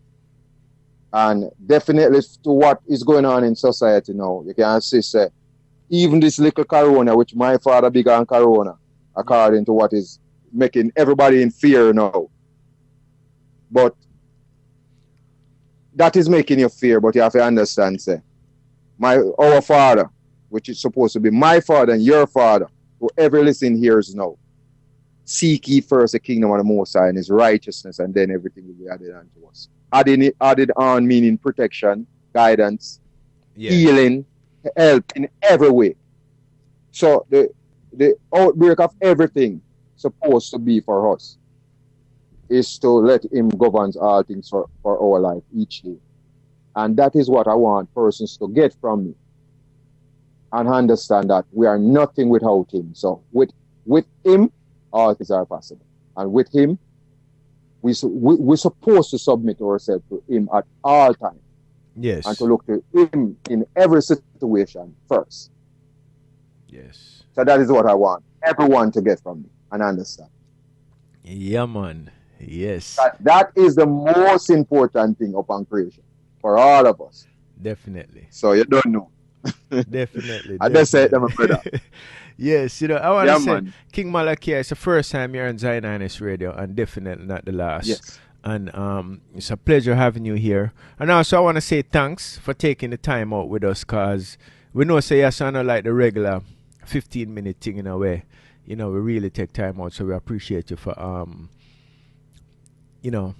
And definitely to what is going on in society now, you can see, say, even this little corona, which my father began corona, according to what is making everybody in fear now. But that is making you fear, but you have to understand, say, our Father, which is supposed to be my Father and your Father, whoever listen hears now, seek ye first the kingdom of the Most High and His righteousness, and then everything will be added unto us. Added on meaning protection, guidance, healing, help in every way. So the outbreak of everything supposed to be for us is to let Him govern all things for our life each day. And that is what I want persons to get from me and understand that we are nothing without Him. So with Him, all things are possible. And with Him, we're supposed to submit ourselves to Him at all times.
Yes.
And to look to Him in every situation first.
Yes.
So that is what I want everyone to get from me and understand.
Yeah, man. Yes.
That is the most important thing upon creation for all of us.
Definitely.
So you don't know.
Definitely.
I just said them, brother.
Yes, you know, I want to say,
man.
King Malakiyah, it's the first time you're on Zionist Radio, and definitely not the last.
Yes.
And it's a pleasure having you here. And also, I want to say thanks for taking the time out with us, because we know, say, yes, I know, like the regular 15-minute thing in a way. You know, we really take time out, so we appreciate you for, you know,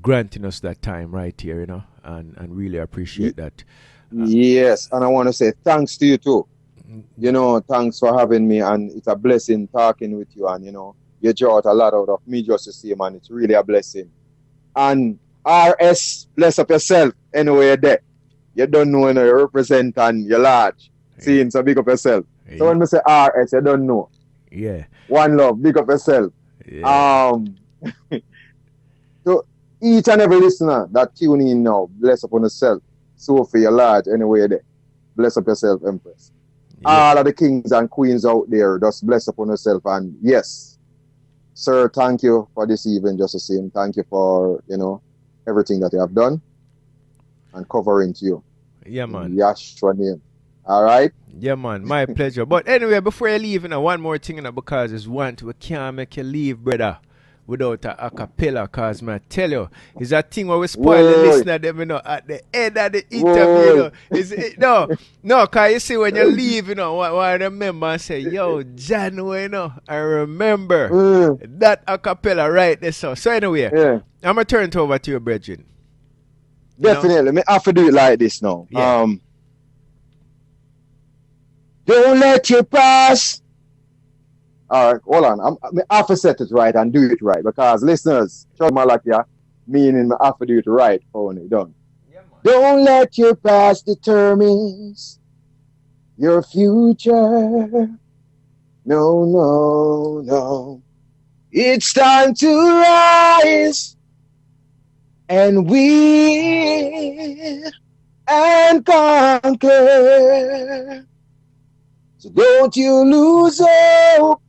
granting us that time right here, you know, and really appreciate that.
Yes, and I want to say thanks to you too. You know, thanks for having me, and it's a blessing talking with you, and you know, you draw out a lot out of me just to see, man. It's really a blessing. And RS, bless up yourself anyway you're there. You don't know, you know, you represent and you're large. Seeing, so big up yourself. So when we say RS, you don't know.
Yeah.
One love, big up yourself.
Yeah.
So each and every listener that tune in now, bless upon yourself. Sophie, you're large. Anyway, there. Bless up yourself, Empress.
Yeah.
All of the kings and queens out there, just bless upon yourself. And yes, sir, thank you for this evening just the same. Thank you for, everything that you have done and covering to you.
Yeah, man.
In Yahshua name. All right?
Yeah, man. My pleasure. But anyway, before you leave, one more thing, because it's one we can't make you leave, brother, without a acapella, cause man, I tell you, it's a thing where we spoil the listener them, at the end of the interview, no, cause you see when you leave, what I remember and say, yo, John, I remember that acapella right there. So anyway, I'm gonna turn it over to your brethren.
Definitely, me have to do it like this now.
Yeah.
Don't let you pass. All right, hold on. I have to set it right and do it right because listeners, show Malakiyah, meaning I have to do it right. Only done. Yeah, don't let your past determines your future. No, no, no. It's time to rise and win and conquer. So don't you lose hope.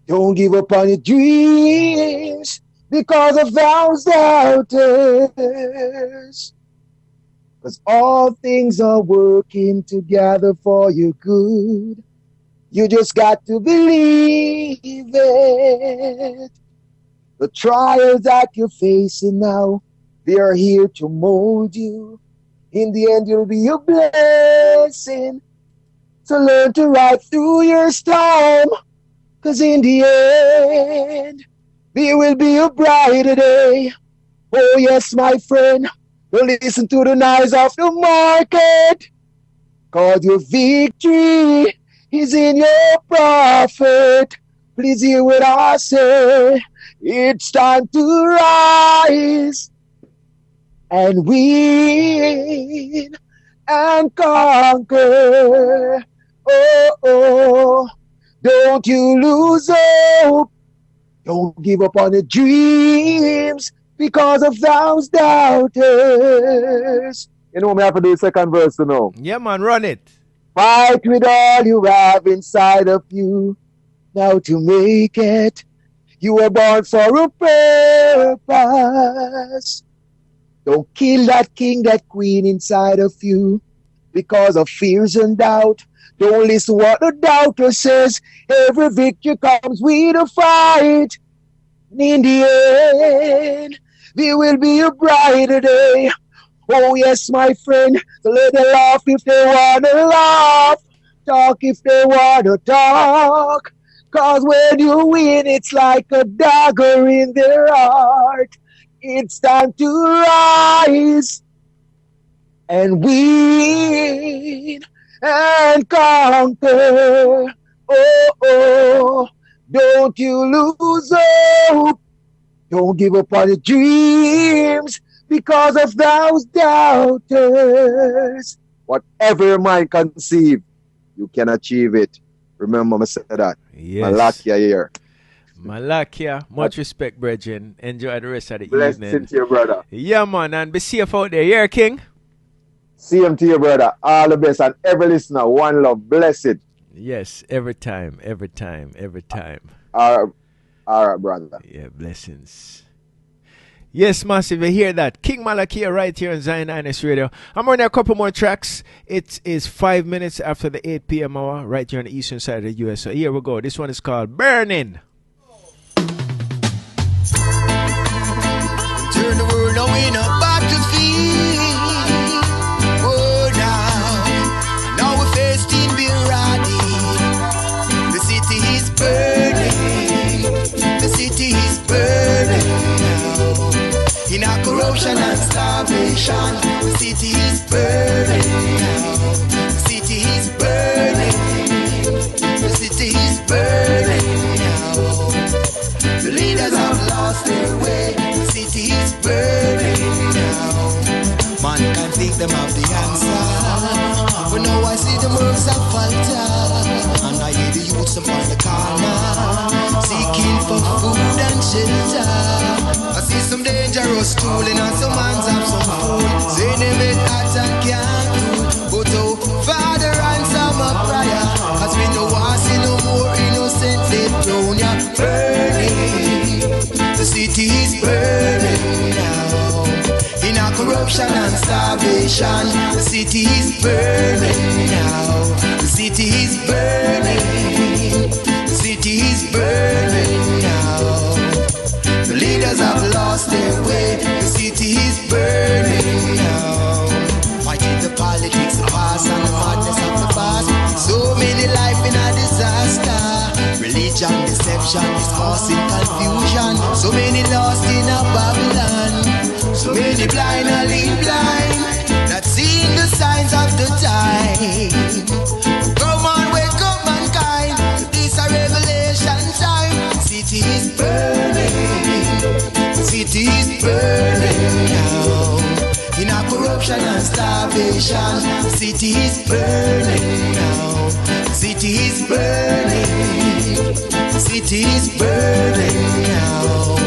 Don't give up on your dreams because of those doubters. Because all things are working together for your good. You just got to believe it. The trials that you're facing now, they are here to mold you. In the end, you'll be a blessing. So learn to ride through your storm. Cause in the end, there will be a brighter day. Oh yes, my friend, don't listen to the noise of the market. Cause your victory is in your prophet. Please hear what I say. It's time to rise and win and conquer. Oh, oh. Don't you lose hope. Don't give up on the dreams because of those doubters. You know me have to do the second verse now.
Yeah, man, run it.
Fight with all you have inside of you. Now to make it, you were born for a purpose. Don't kill that king, that queen inside of you because of fears and doubt. Don't listen what the doubter says. Every victory comes with a fight. And in the end, there will be a brighter day. Oh yes, my friend. So let them laugh if they want to laugh. Talk if they want to talk. Cause when you win, it's like a dagger in their heart. It's time to rise and win and conquer. Oh, oh, don't you lose hope. Don't give up on your dreams because of those doubters. Whatever your mind conceive, you can achieve it. Remember me say that.
Yes.
Malakiyah here.
Malakiyah, much respect, brethren. Enjoy the rest of the
Blessed
evening.
to your brother.
Yeah, man, and be safe out there. Yeah, King.
Same to your brother. All the best. And every listener, one love. Blessed.
Yes, every time, every time, every time.
All right, brother.
Yeah, blessings. Yes, massive. You hear that? King Malakiyah right here on Zion Ines Radio. I'm running a couple more tracks. It is 5 minutes after the 8 p.m. hour right here on the eastern side of the U.S. So here we go. This one is called Burning.
Turn the world away in a battlefield. Oh, now we're faced in Biradi. The city is burning. The city is burning now. In our corruption and starvation, the city is burning now. The city is burning. The city is burning now. The leaders have lost their way. The city is burning now. Mankind think them have the answer, but now I see the works have faltered, and I hear the youths upon the corner seeking for food and shelter. I see some dangerous tooling and some hands have some food. Say they make hot and can't cool. But oh, Father, answer my prayer. As we know I see no more innocent live down ya. Burning, the city is burning now. In a corruption and starvation, the city is burning now. The city is burning. The city is burning now. The leaders have lost their way. The city is burning now. Fighting the politics, the past and the madness of the past. So many life in a disaster. Religion, deception is causing confusion. So many lost in a Babylon. So many blind are lean blind, not seeing the signs of the time. Come on, wake up mankind. This a revelation time. The city is burning. The city is burning now. In a corruption and starvation, the city is burning now. The city is burning. The city is burning now.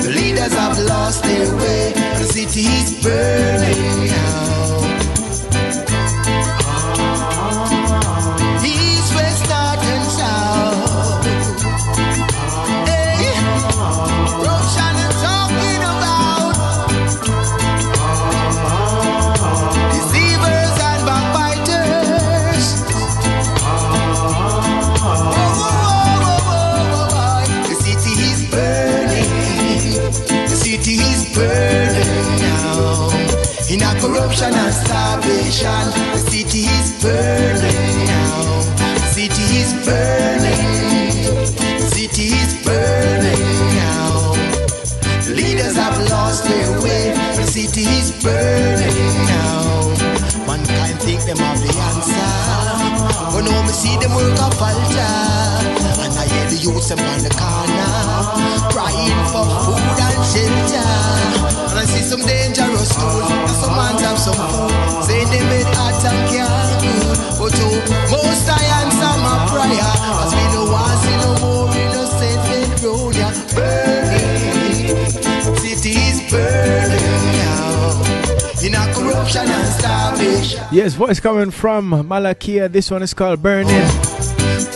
The leaders have lost their way. The city is burning now. East, west, north and south. Hey, corruption I'm talking about. Deceivers and backbiters. The city is burning. The city is burning now. In a corruption and starvation, the city is burning now. The city is burning. The city is burning now. The leaders have lost their way. The city is burning now. Mankind think them have the answer, but now me see them work a falter. And I hear the youths them on the corner crying for food and shelter. And I see some dangerous tools, and some hands have some food. Say they made hot and can't good. But oh, most I answer my prayer, as we no want see no more innocent men road ya. Burning, city is burning now. In a corruption and starvation.
Yes, voice coming from Malakiyah. This one is called Burning.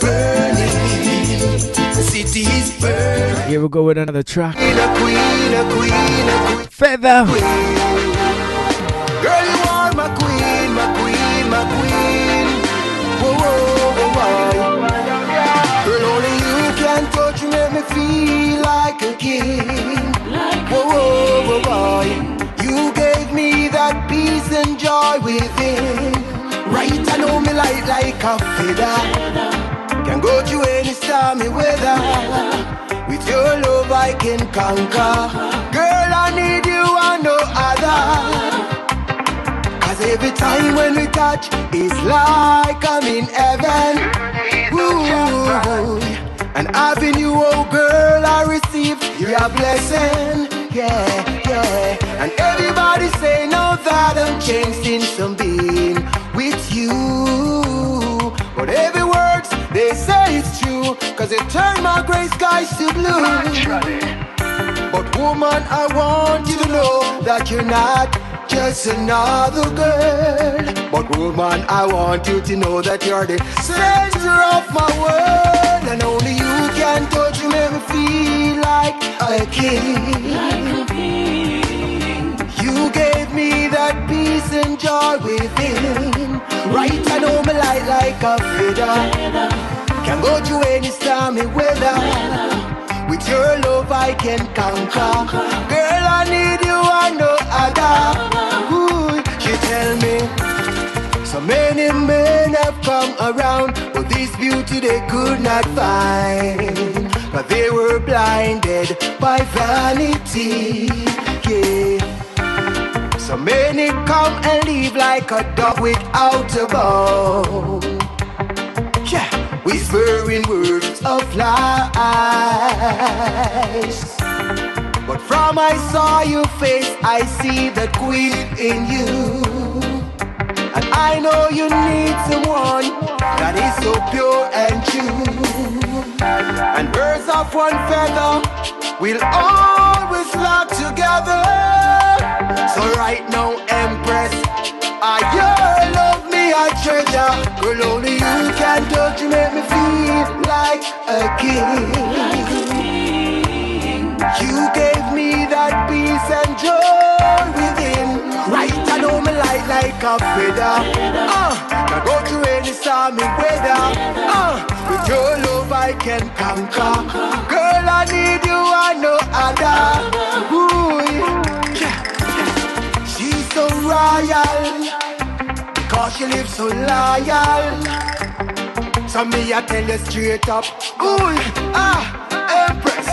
Burning, the city is burning.
Here we go with another track.
A queen.
Feather.
Girl, you are my queen, my queen, my queen. Whoa, whoa, whoa, whoa. Girl, only you can touch me, make me feel like a king. Whoa, whoa, whoa, whoa. You gave me that peace and joy within. Right, I know me like a feather. Can go through any stormy weather. With your love I can conquer. Girl, I need you and no other. Cause every time when we touch, it's like I'm in heaven. Ooh. And having you, oh girl, I received your blessing. Yeah. And everybody say no, that I'm changed since I'm being with you. But every word they say it's true, cause it turned my gray skies to blue. But woman, I want you to know that you're not just another girl. But woman, I want you to know that you're the center of my world. And only you can touch me, make me feel like a king. You gave me that peace and joy within. Right, I know me like a feather. Can go through any stormy weather. With your love I can conquer. Girl, I need you and no other. Ooh, she tell me so many men have come around, but this beauty they could not find. But they were blinded by vanity. Yeah. So many come and leave like a dog without a bone. Yeah, whispering words of lies. But from I saw your face, I see the queen in you. And I know you need someone that is so pure and true. And birds of one feather will always flock together. So right now, Empress, you love me, I treasure. Girl, only you can touch me, make me feel like a king. You gave me that peace and joy within. Right, I know me like a feather. Can go through any stormy weather. With your love I can conquer. Girl, I need you, I no other. Ooh, yeah. She's so royal, cause she lives so loyal. So me I tell you straight up. Ooh, Empress.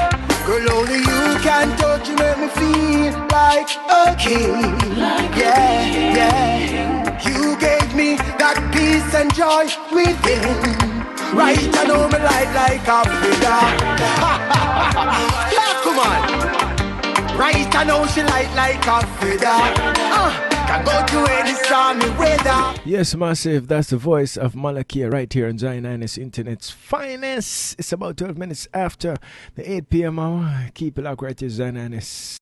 Girl, only you can touch me, make me feel like a king. Yeah. You gave me that peace and joy within. Right, I know me like a feather. Yeah, come on. Right, I know she like a feather. Can go to any stormy weather.
Yes, massive. That's the voice of Malakiyah right here on Zion Ines Internet's finest. It's about 12 minutes after the 8 p.m. hour. Keep it locked right here, Zion Ines.